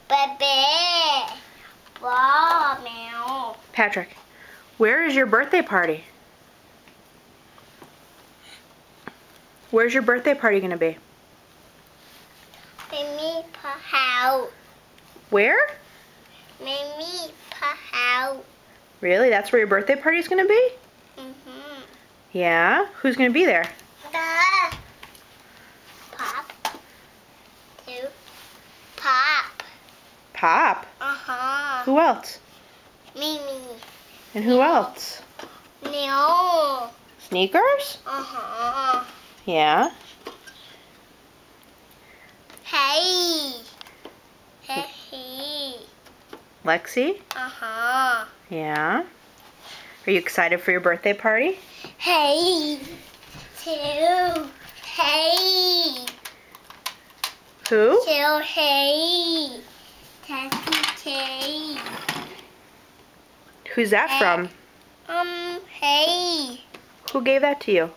Baby. Ball, meow. Patrick, where is your birthday party? Where's your birthday party going to be? Mimi house. Where? Mimi house. Really? That's where your birthday party is going to be? Mhm. Yeah? Who's going to be there? Pop. Two. Pop. Pop? Who else? Mimi. And who else? No. Sneakers? Yeah? Hey. Hey. Lexi? Yeah? Are you excited for your birthday party? Hey. Two. Hey. Who? Two. Hey. Hey. Who's that from? Hey. Who gave that to you?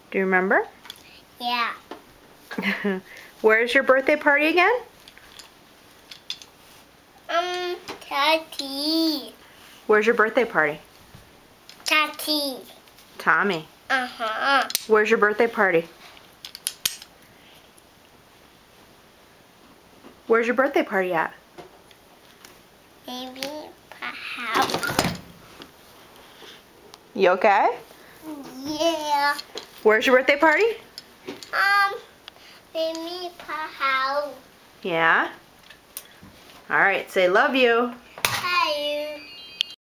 Do you remember? Yeah. Where's your birthday party again? Tati. Where's your birthday party? Tati. Tommy. Where's your birthday party? Where's your birthday party at? Maybe perhaps. You okay? Yeah. Where's your birthday party? Maybe perhaps. Yeah? Alright, say love you. Hey.